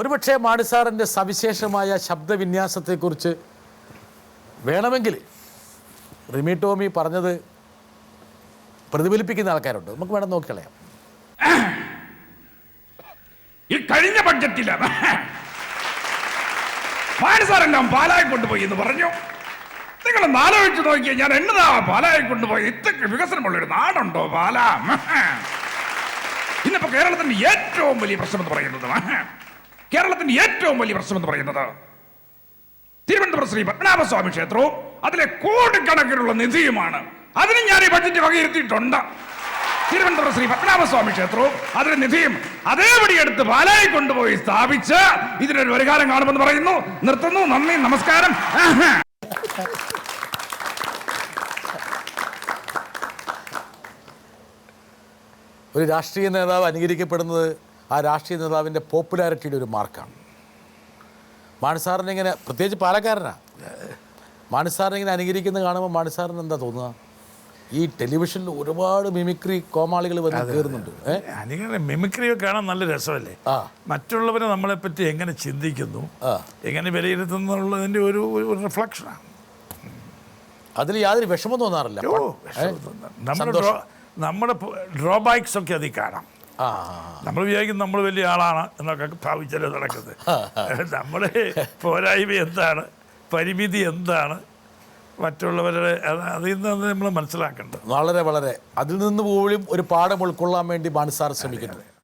ഒരുപക്ഷെ മാണി സാറിൻ്റെ സവിശേഷമായ ശബ്ദവിന്യാസത്തെക്കുറിച്ച് വേണമെങ്കിൽ റിമി ടോമി പറഞ്ഞത് പ്രതിഫലിപ്പിക്കുന്ന ആൾക്കാരുണ്ട്. നമുക്ക് വേണം നോക്കിക്കളയാം. ഈ കഴിഞ്ഞ ബഡ്ജറ്റില് മാണി സാറെല്ലാം പാലായി കൊണ്ടുപോയി എന്ന് പറഞ്ഞു. നിങ്ങളൊന്ന് ആലോചിച്ച് നോക്കിയാൽ ഞാൻ എന്നതാ പാലായി കൊണ്ടുപോയി. ഇത്രയ്ക്ക് വികസനമുള്ളൊരു നാടുണ്ടോ പാല? ഇന്നിപ്പോ കേരളത്തിന്റെ ഏറ്റവും വലിയ പ്രശ്നം എന്ന് പറയുന്നത് തിരുവനന്തപുരം ശ്രീ പത്മനാഭസ്വാമി ക്ഷേത്രവും അതിലെ കോടിക്കണക്കിനുള്ള നിധിയുമാണ്. അതിന് ഞാൻ ഈ ബഡ്ജറ്റ് വകയിരുത്തിയിട്ടുണ്ട്. തിരുവനന്തപുരം ശ്രീ പത്മനാഭസ്വാമി ക്ഷേത്രവും അതിലെ നിധിയും അതേപടി എടുത്ത് പാലായി കൊണ്ടുപോയി സ്ഥാപിച്ച് ഇതിനൊരു പരിഹാരം കാണുമെന്ന് പറയുന്നു. നിർത്തുന്നു. നന്ദി, നമസ്കാരം. ഒരു രാഷ്ട്രീയ നേതാവ് അനുകരിക്കപ്പെടുന്നത് ആ രാഷ്ട്രീയ നേതാവിൻ്റെ പോപ്പുലാരിറ്റിയുടെ ഒരു മാർക്കാണ്. മാണി സാറിനെ ഇങ്ങനെ, പ്രത്യേകിച്ച് പാലക്കാരനാണ്, മാണി സാറിനെ ഇങ്ങനെ അനുകരിക്കുന്നത് കാണുമ്പോൾ മാണി സാറിന് എന്താ തോന്നുക? ഈ ടെലിവിഷനിൽ ഒരുപാട് മിമിക്രി കോമാളികൾ വന്ന് കയറുന്നുണ്ട്. മിമിക്രിയൊക്കെ കാണാൻ നല്ല രസമല്ലേ? മറ്റുള്ളവരെ നമ്മളെപ്പറ്റി എങ്ങനെ ചിന്തിക്കുന്നു, എങ്ങനെ വിലയിരുത്തുന്നുള്ളതിൻ്റെ ഒരു റിഫ്ലക്ഷനാണ്. അതിൽ യാതൊരു വിഷമം തോന്നാറില്ല. നമ്മുടെ ഡ്രോബാക്സ് ഒക്കെ അതിൽ കാണാം. നമ്മൾ വിചാരിക്കും നമ്മൾ വലിയ ആളാണ് എന്നൊക്കെ ഭാവിച്ചല്ലോ നടക്കുന്നത്. നമ്മുടെ പോരായ്മ എന്താണ്, പരിമിതി എന്താണ്, മറ്റുള്ളവരുടെ അതിൽ നിന്ന് നമ്മൾ മനസ്സിലാക്കേണ്ടത്. വളരെ അതിൽ നിന്ന് പോലും ഒരു പാഠം ഉൾക്കൊള്ളാൻ വേണ്ടി മാണി സാർ ശ്രമിക്കുന്നു.